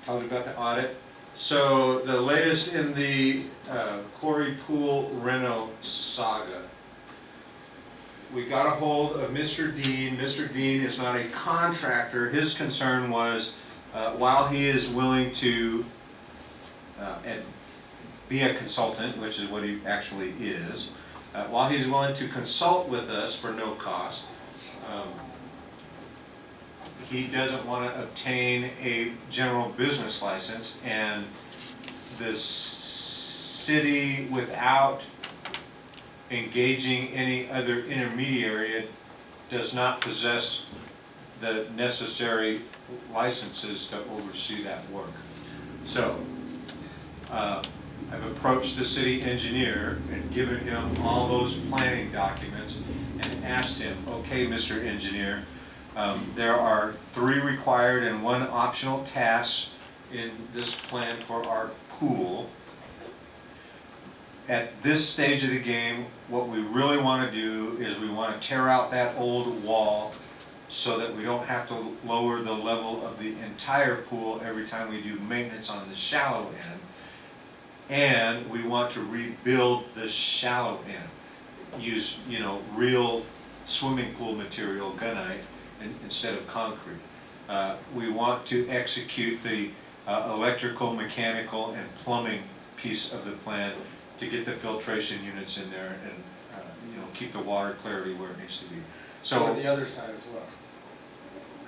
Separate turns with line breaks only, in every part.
Told you about the audit. So the latest in the quarry pool reno saga. We got a hold of Mr. Dean. Mr. Dean is not a contractor. His concern was, while he is willing to be a consultant, which is what he actually is, while he's willing to consult with us for no cost, he doesn't want to obtain a general business license, and the city, without engaging any other intermediary, does not possess the necessary licenses to oversee that work. So I've approached the city engineer and given him all those planning documents and asked him, okay, Mr. Engineer, there are 3 required and 1 optional tasks in this plan for our pool. At this stage of the game, what we really want to do is we want to tear out that old wall so that we don't have to lower the level of the entire pool every time we do maintenance on the shallow end. And we want to rebuild the shallow end. Use, real swimming pool material, gunite, instead of concrete. We want to execute the electrical, mechanical, and plumbing piece of the plan to get the filtration units in there and keep the water clarity where it needs to be. So
the other side as well.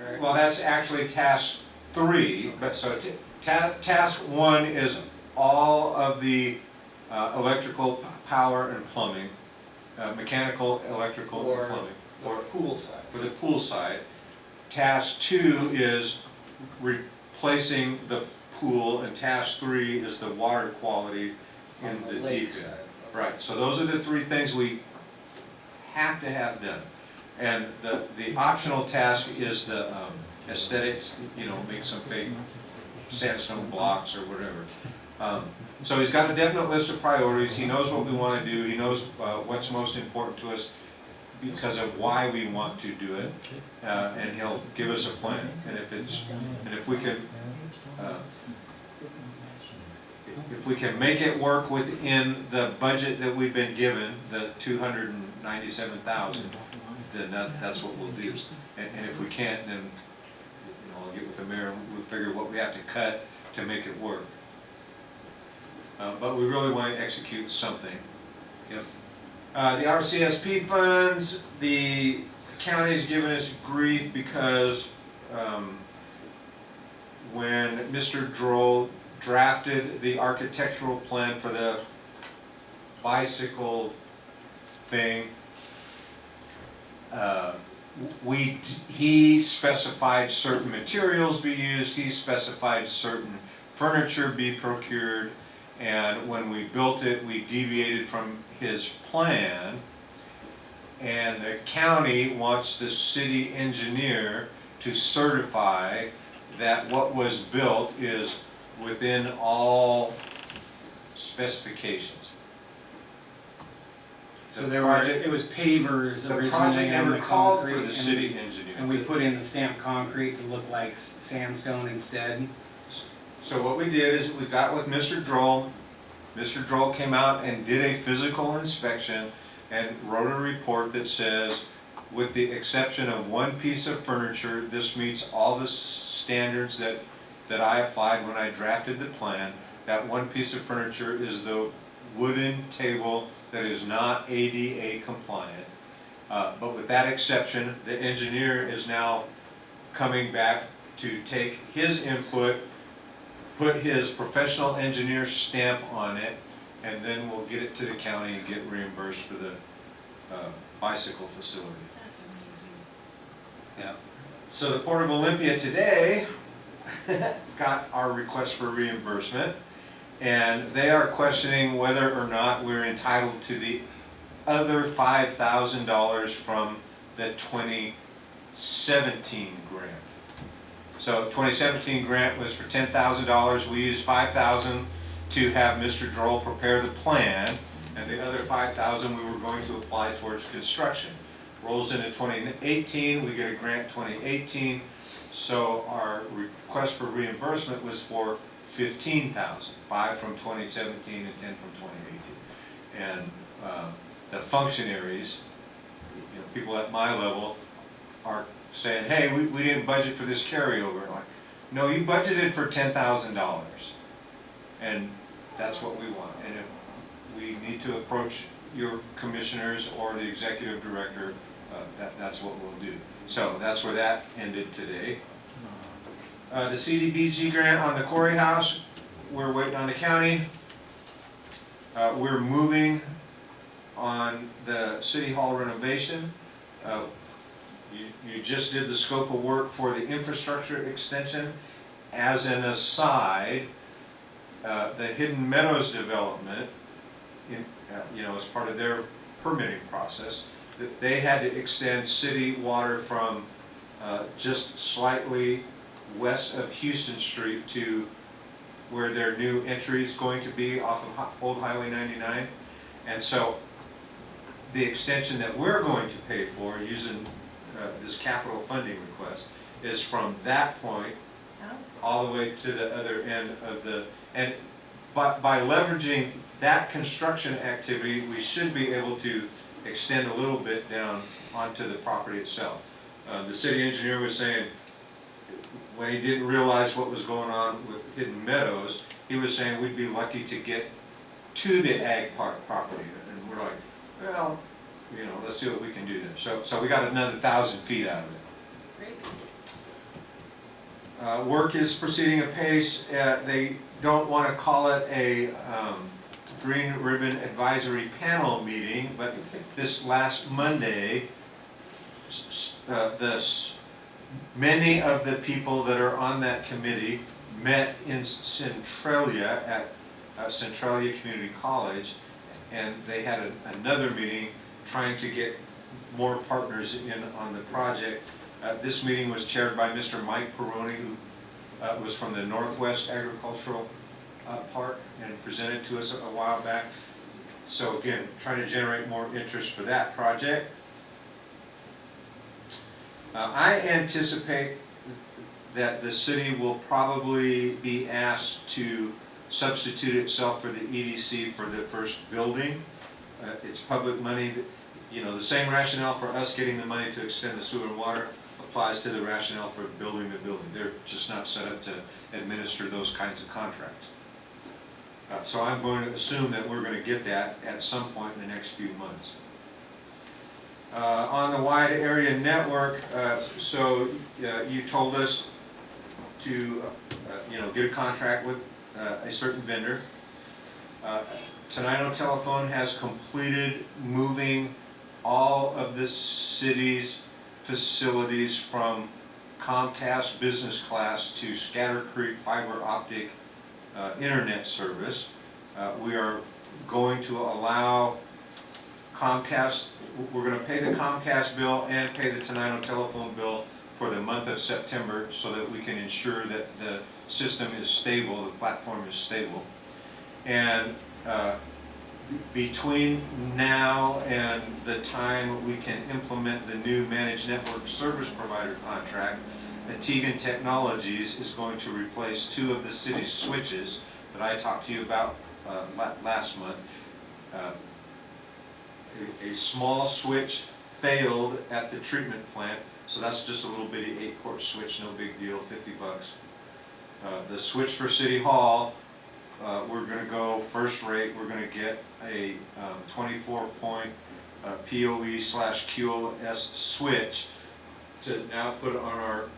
Right?
Well, that's actually task 3. But so task 1 is all of the electrical, power, and plumbing, mechanical, electrical, and plumbing.
Or pool side.
For the pool side. Task 2 is replacing the pool, and task 3 is the water quality in the deep end.
Side.
Right, so those are the 3 things we have to have done. And the optional task is the aesthetics, make some fake sandstone blocks or whatever. So he's got a definite list of priorities. He knows what we want to do. He knows what's most important to us because of why we want to do it, and he'll give us a plan. And if we can make it work within the budget that we've been given, the $297,000, then that's what we'll do. And if we can't, then I'll get with the mayor and we'll figure what we have to cut to make it work. But we really want to execute something. Yep. The RCSP funds, the county's given us grief because when Mr. Droll drafted the architectural plan for the bicycle thing, he specified certain materials be used, he specified certain furniture be procured, and when we built it, we deviated from his plan, and the county wants the city engineer to certify that what was built is within all specifications.
So it was pavers
The
originally
project
and
never
the
called
concrete,
for the city engineer.
and we put in the stamped concrete to look like sandstone instead.
So what we did is we got with Mr. Droll. Mr. Droll came out and did a physical inspection and wrote a report that says, with the exception of 1 piece of furniture, this meets all the standards that I applied when I drafted the plan. That 1 piece of furniture is the wooden table that is not ADA compliant. But with that exception, the engineer is now coming back to take his input, put his professional engineer stamp on it, and then we'll get it to the county and get reimbursed for the bicycle facility.
That's amazing.
Yeah. So the Port of Olympia today got our request for reimbursement, and they are questioning whether or not we're entitled to the other $5,000 from the 2017 grant. So 2017 grant was for $10,000. We used $5,000 to have Mr. Droll prepare the plan, and the other $5,000 we were going to apply towards construction. Rolls into 2018, we get a grant 2018, So our request for reimbursement was for 15,000, 5 from 2017 and 10 from 2018. And the functionaries, you know, people at my level are saying, hey, we didn't budget for this carryover. I'm like, no, you budgeted for $10,000. And that's what we want. And if we need to approach your commissioners or the executive director, that's what we'll do. So that's where that ended today. The CDBG grant on the Quarry House, we're waiting on the county. We're moving on the City Hall renovation. You just did the scope of work for the infrastructure extension. As an aside, the Hidden Meadows development, you know, as part of their permitting process, that they had to extend city water from just slightly west of Houston Street to where their new entry is going to be off of Old Highway 99. And so the extension that we're going to pay for using this capital funding request is from that point all the way to the other end of the, and by leveraging that construction activity, we should be able to extend a little bit down onto the property itself. The city engineer was saying, when he didn't realize what was going on with Hidden Meadows, he was saying we'd be lucky to get to the ag park property. And we're like, well, you know, let's see what we can do there. So we got another 1,000 feet out of it.
Great.
Work is proceeding apace. They don't want to call it a Green Ribbon Advisory Panel meeting, but this last Monday, many of the people that are on that committee met in Centralia at Centralia Community College, and they had another meeting trying to get more partners in on the project. This meeting was chaired by Mr. Mike Peroni, who was from the Northwest Agricultural Park and presented to us a while back. So again, trying to generate more interest for that project. I anticipate that the city will probably be asked to substitute itself for the EDC for the first building. It's public money. You know, the same rationale for us getting the money to extend the sewer and water applies to the rationale for building the building. They're just not set up to administer those kinds of contracts. So I'm going to assume that we're going to get that at some point in the next few months. On the wide area network, so you told us to you know, get a contract with a certain vendor. Tenino Telephone has completed moving all of the city's facilities from Comcast business class to Scatter Creek fiber optic internet service. We are going to allow Comcast, we're going to pay the Comcast bill and pay the Tenino Telephone bill for the month of September so that we can ensure that the system is stable, the platform is stable. And between now and the time we can implement the new managed network service provider contract, Tegan Technologies is going to replace 2 of the city's switches that I talked to you about last month. A small switch failed at the treatment plant, so that's just a little bitty 8-port switch, no big deal, $50. The switch for City Hall, we're going to go first rate. We're going to get a 24-point PoE/QoS switch to now put on our,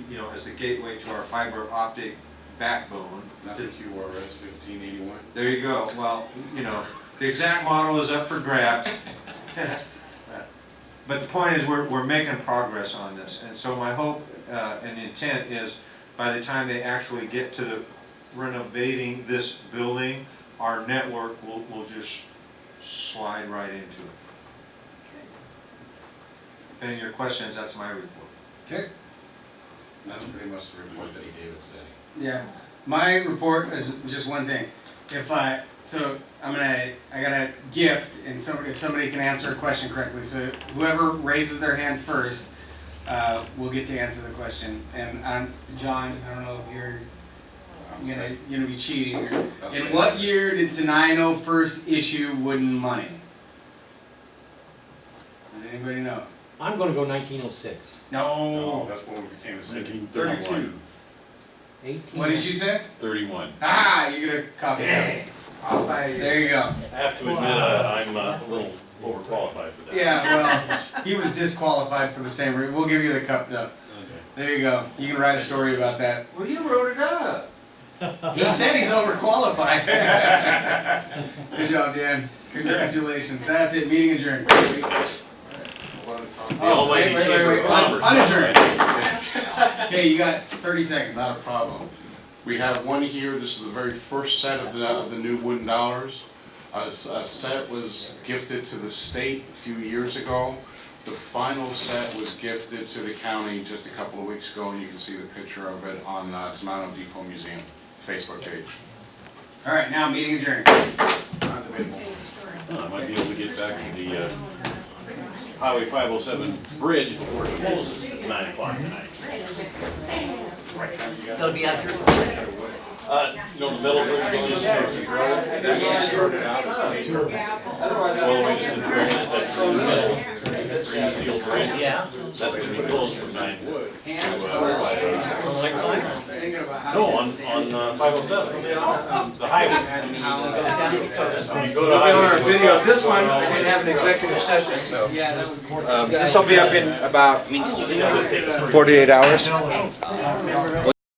you know, as the gateway to our fiber optic backbone.
Not the QRS 1581.
There you go. Well, you know, the exact model is up for grabs. But the point is we're making progress on this. And so my hope and intent is by the time they actually get to the renovating this building, our network will just slide right into it. Any of your questions, that's my report.
Okay.
That's pretty much the report that he gave at study.
Yeah. My report is just one thing. I got a gift, and if somebody can answer a question correctly. So whoever raises their hand first, we'll get to answer the question. And John, I don't know if you're gonna be cheating here. In what year did Tenino first issue wooden money? Does anybody know?
I'm gonna go 1906.
No.
That's when we became a city.
32.
18.
What did you say?
31.
Ah, you get a copy. There you go.
I have to admit, I'm a little overqualified for that.
Yeah, well, he was disqualified for the same reason. We'll give you the cup though.
Okay.
There you go. You can write a story about that.
Well, you wrote it up.
He said he's overqualified. Good job, Dan. Congratulations. That's it. Meeting adjourned.
The almighty Chamber of Commerce.
Unadjourned. Okay, you got 30 seconds.
Not a problem. We have one here, this is the very first set of the new wooden dollars. A set was gifted to the state a few years ago. The final set was gifted to the county just a couple of weeks ago, and you can see the picture of it on Tenino Depot Museum Facebook page.
All right, now meeting adjourned.
Not debatable.
I might be able to get back to the Highway 507 bridge before it closes at 9 o'clock tonight.
They'll be out here.
You know, the metal bridge going to Centralia Road? All the way to Centralia, is that through the middle? Green steel bridge?
Yeah.
That's gonna be closed from 9 to
No,
on 507, the highway. When you go to
On our
highway.
video, this one, we're gonna have an executive session, so. This will be up in about 48 hours.